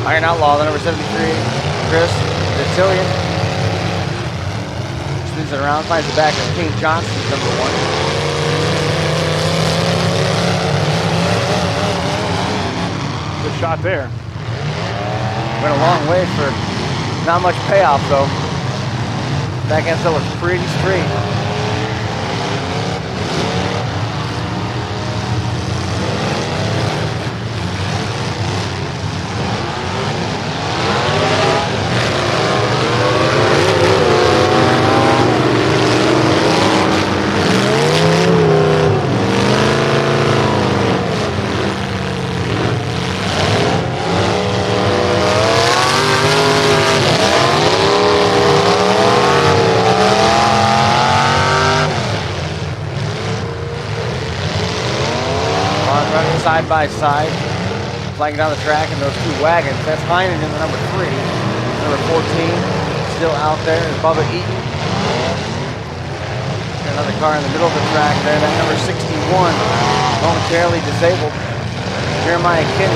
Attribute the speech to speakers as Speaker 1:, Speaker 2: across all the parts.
Speaker 1: Iron Outlaw, the number 73, Chris Detillion. Spins it around, finds the back of Kane Johnson's number 1.
Speaker 2: Good shot there.
Speaker 1: Went a long way for not much payoff though. Back end still looks pretty straight. Side by side, flying down the track in those 2 wagons. That's Heinen in the number 3. Number 14 still out there is Bubba Eaton. Got another car in the middle of the track there. That number 61 momentarily disabled. Jeremiah Kinney.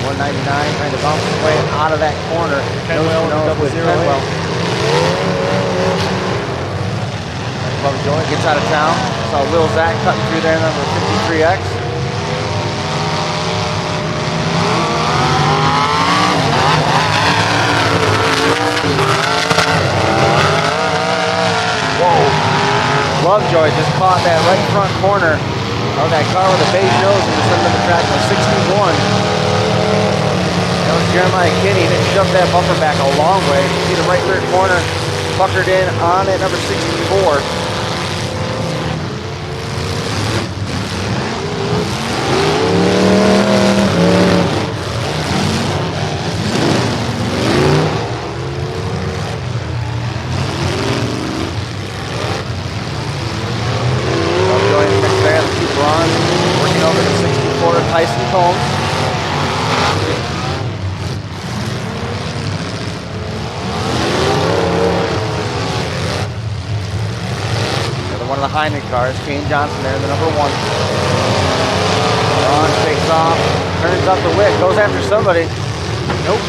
Speaker 1: 199 trying to bounce his way out of that corner.
Speaker 2: Kenwell with
Speaker 1: Kenwell. Lovejoy gets out of town. Saw Will Zach cutting through there, number 53X. Whoa! Lovejoy just caught that right front corner of that car with a beige nose in the center of the track with 61. That was Jeremiah Kinney that shoved that bumper back a long way. You see the right rear corner puckered in on at number 64. Tyson Combs. Another one of the Heinen cars, Kane Johnson there, the number 1. Ron takes off, turns up the wick, goes after somebody. Nope.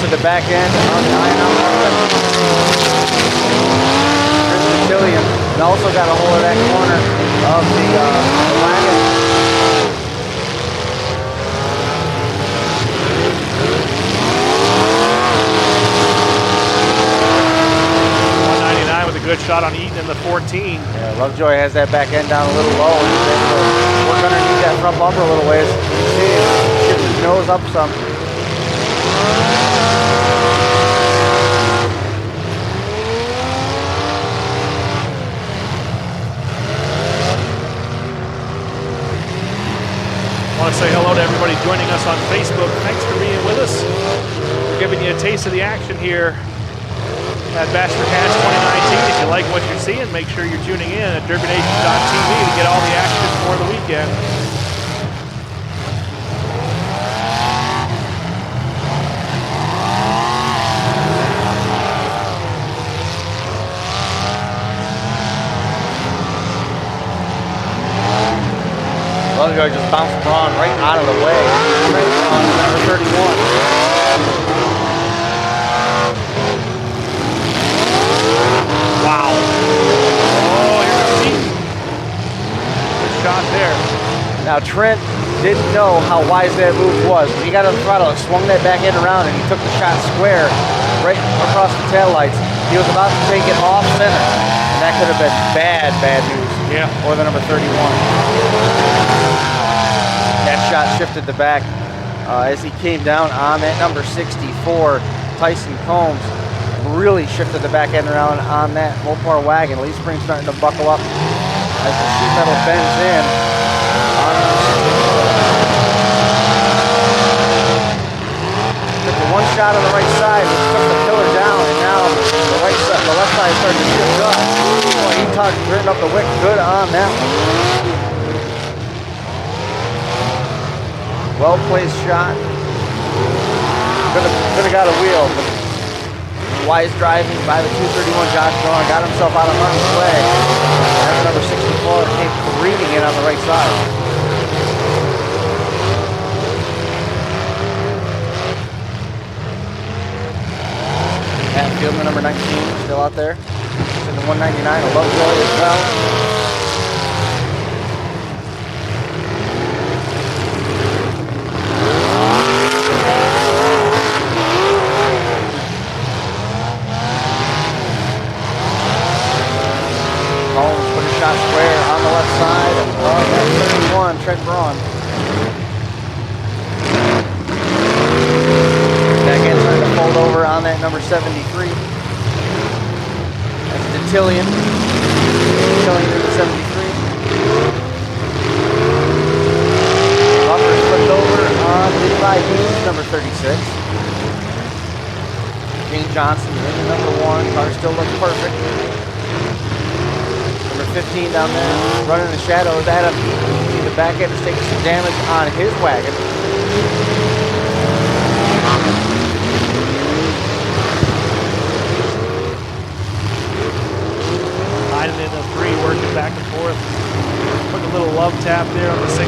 Speaker 1: The back end on the Iron Outlaw. Chris Detillion also got a hold of that corner of the wagon.
Speaker 2: .199 with a good shot on Eaton in the 14.
Speaker 1: Yeah, Lovejoy has that back end down a little low. He's able to work underneath that front bumper a little ways. You see him shift his nose up some.
Speaker 2: I want to say hello to everybody joining us on Facebook. Thanks for being with us. We're giving you a taste of the action here at Bash for Cash 2019. If you like what you're seeing, make sure you're tuning in at DerbyNation.tv to get all the action for the weekend.
Speaker 1: Lovejoy just bounced Braun right out of the way, right on number 31.
Speaker 2: Wow. Oh, here comes Eaton. Good shot there.
Speaker 1: Now Trent didn't know how wise that move was. He got on the throttle and swung that back end around and he took the shot square right across the taillights. He was about to take it off center. And that could have been bad news.
Speaker 2: Yeah.
Speaker 1: For the number 31. That shot shifted the back as he came down on that number 64, Tyson Combs. Really shifted the back end around on that Mopar wagon. Leaf spring starting to buckle up as the sheet metal bends in. Took the one shot on the right side, which took the pillar down, and now the left side started to shift up. Boy, he turned up the wick good on that one. Well placed shot. Could have got a wheel, but wise driving by the 231 Josh Braun got himself out of harm's way. And number 64 came careening in on the right side. Hatfield, number 19, still out there. It's in the 199, a Lovejoy as well. Collins put a shot square on the left side of that 31, Trent Braun. Back end trying to fold over on that number 73. That's Detillion. Detillion into 73. Bumper flipped over on Levi Hughes, number 36. Gene Johnson in the number 1. Car still looks perfect. Number 15 down there, running the shadows. Adam Eaton. See the back end is taking some damage on his wagon.
Speaker 2: Hiding in the 3, working back and forth. Put a little love tap there on the 64.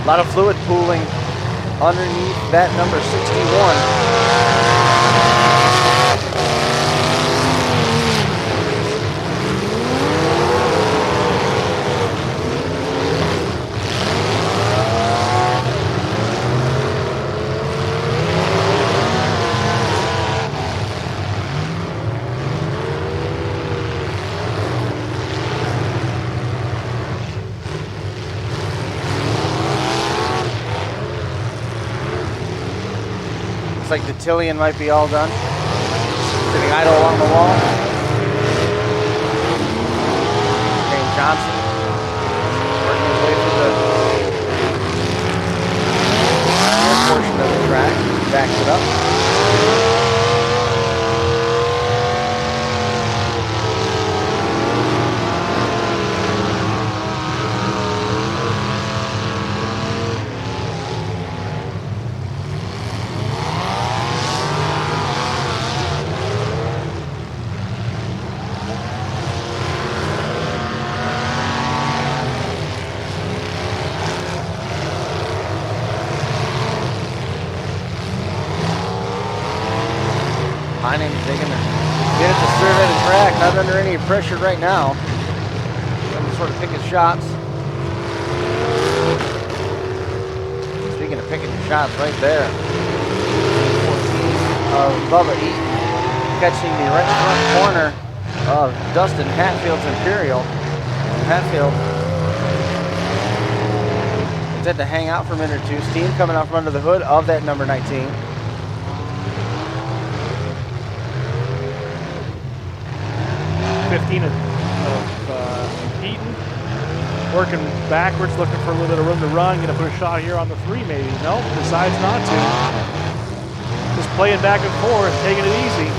Speaker 1: A lot of fluid pooling underneath that number 61. Looks like Detillion might be all done. Sitting idle along the wall. James Johnson working his way through the portion of the track. Backs it up. My name's digging to get it to survey the track, not under any pressure right now. I'm just sort of picking shots. Speaking of picking your shots, right there. 14 of Bubba Eaton catching the right front corner of Dustin Hatfield's Imperial. Hatfield had to hang out for a minute or two. Steam coming out from under the hood of that number 19.
Speaker 2: 15 of Eaton. Working backwards, looking for a little bit of room to run. Going to put a shot here on the 3 maybe. Nope, decides not to. Just playing back and forth, taking it easy.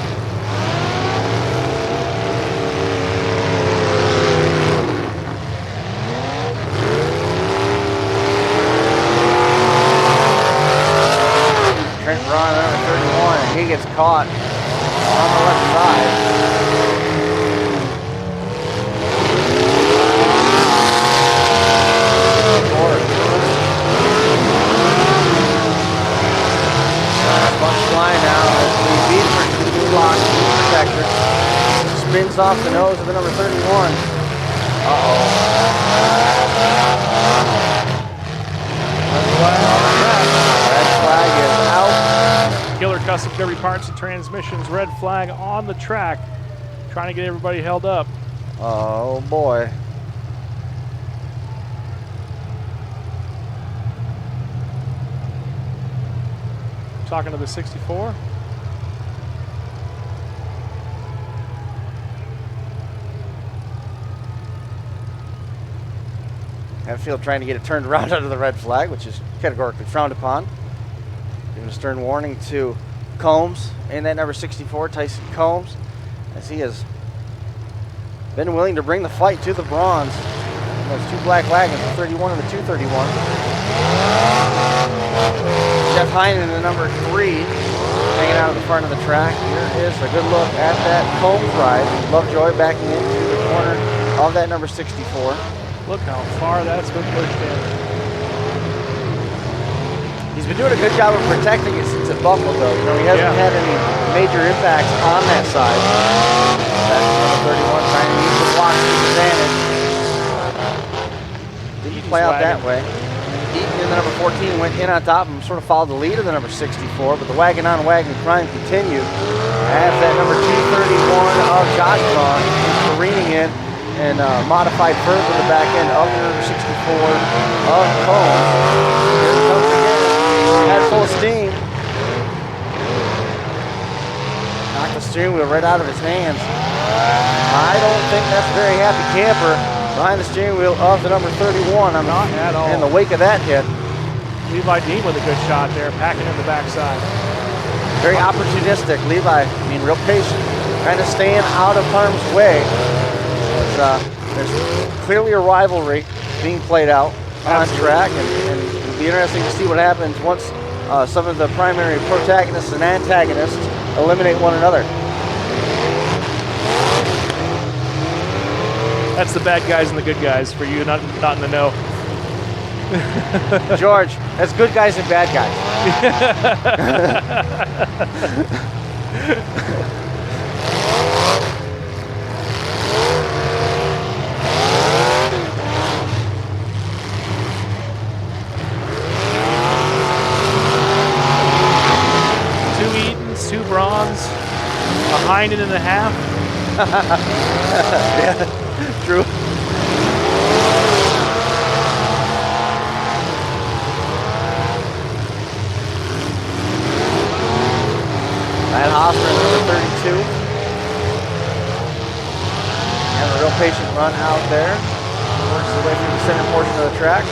Speaker 1: Trent Braun, number 31, and he gets caught on the left side. Spins off the nose of the number 31. Uh-oh. Red flag is out.
Speaker 2: Killer Custom Derby Parts and Transmissions, red flag on the track. Trying to get everybody held up.
Speaker 1: Oh boy.
Speaker 2: Talking to the 64.
Speaker 1: Hatfield trying to get it turned around under the red flag, which is categorically frowned upon. Giving a stern warning to Combs and that number 64, Tyson Combs. as he has been willing to bring the fight to the bronze. Those two black wagons, the 31 and the 231. Jeff Heinen, the number 3, hanging out at the front of the track. Here is a good look at that Combs ride. Lovejoy backing into the corner of that number 64.
Speaker 2: Look how far that's been pushed in.
Speaker 1: He's been doing a good job of protecting it since it buckled, though. You know, he hasn't had any major impacts on that side. That's number 31 trying to use the block to his advantage. Didn't play out that way. Eaton in the number 14 went in on top of him, sort of followed the lead of the number 64, but the wagon-on-wagon crime continued as that number 231 of Josh Braun is careening in and modified further to the back end of the number 64 of Combs. Here he comes again, had full steam. Knocked the steering wheel right out of his hands. I don't think that's a very happy camper behind the steering wheel of the number 31. I'm
Speaker 2: not at all.
Speaker 1: In the wake of that hit.
Speaker 2: Levi Dean with a good shot there, packing in the backside.
Speaker 1: Very opportunistic. Levi, I mean, real patient, kind of staying out of harm's way. There's clearly a rivalry being played out on track, and it'll be interesting to see what happens once some of the primary protagonists and antagonists eliminate one another.
Speaker 2: That's the bad guys and the good guys for you, not in the know.
Speaker 1: George, that's good guys and bad guys.
Speaker 2: 2 Eatons, 2 Brauns, a Heinen and a half.
Speaker 1: Yeah, true. Matt Hofstra, number 32. Having a real patient run out there. Works his way through the center portion of the track.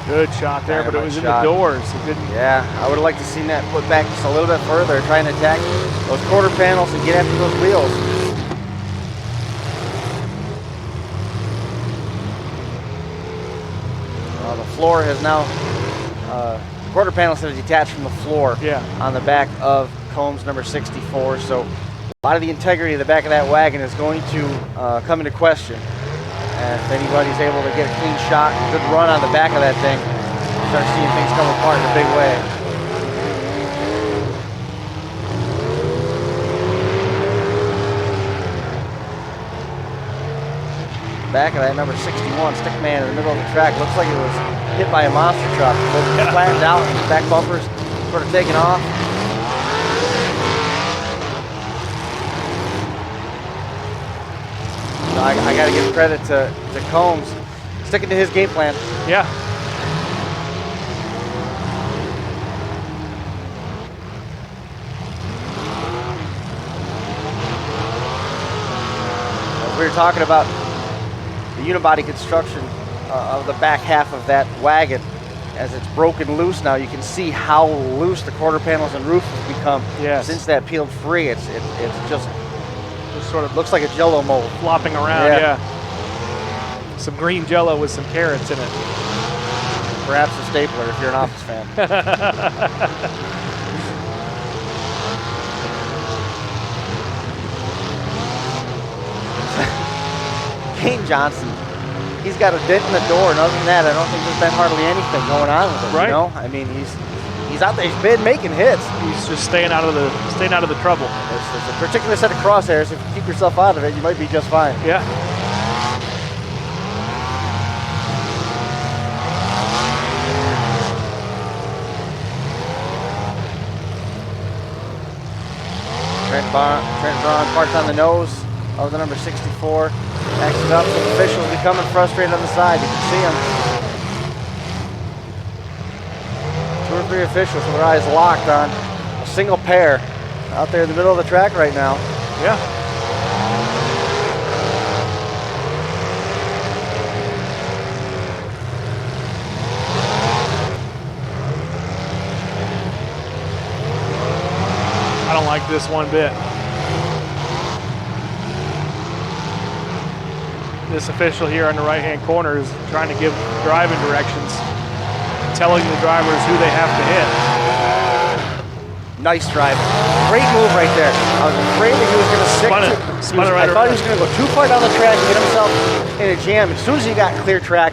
Speaker 2: Good shot there, but it was in the doors. It didn't.
Speaker 1: Yeah, I would have liked to see that put back just a little bit further, trying to attack those quarter panels and get after those wheels. The floor has now, quarter panels have detached from the floor on the back of Combs number 64. So a lot of the integrity of the back of that wagon is going to come into question. And if anybody's able to get a clean shot, good run on the back of that thing, start seeing things come apart in a big way. Back of that number 61, Stickman in the middle of the track. Looks like it was hit by a monster truck. It flattened out, and the back bumpers sort of taking off. I got to give credit to Combs, sticking to his game plan.
Speaker 2: Yeah.
Speaker 1: As we were talking about the unibody construction of the back half of that wagon, as it's broken loose now, you can see how loose the quarter panels and roof have become since that peeled free. It's just sort of looks like a Jell-O mold.
Speaker 2: Flopping around, yeah. Some green Jell-O with some carrots in it.
Speaker 1: Perhaps a stapler if you're an Office fan. Kane Johnson, he's got a dent in the door, and other than that, I don't think there's been hardly anything going on with him.
Speaker 2: Right.
Speaker 1: You know, I mean, he's out there. He's been making hits.
Speaker 2: He's just staying out of the trouble.
Speaker 1: There's a particular set of crosshairs. If you keep yourself out of it, you might be just fine.
Speaker 2: Yeah.
Speaker 1: Trent Braun parked on the nose of the number 64. Backs it up. Some officials becoming frustrated on the side. You can see them. 2 or 3 officials with their eyes locked on a single pair out there in the middle of the track right now.
Speaker 2: Yeah. I don't like this one bit. This official here on the right-hand corner is trying to give driving directions, telling the drivers who they have to hit.
Speaker 1: Nice drive. Great move right there. I was afraid that he was going to stick
Speaker 2: Spun
Speaker 1: to
Speaker 2: it. Spun it right
Speaker 1: I thought he
Speaker 2: around.
Speaker 1: was going to go too far down the track and get himself in a jam. As soon as he got clear track,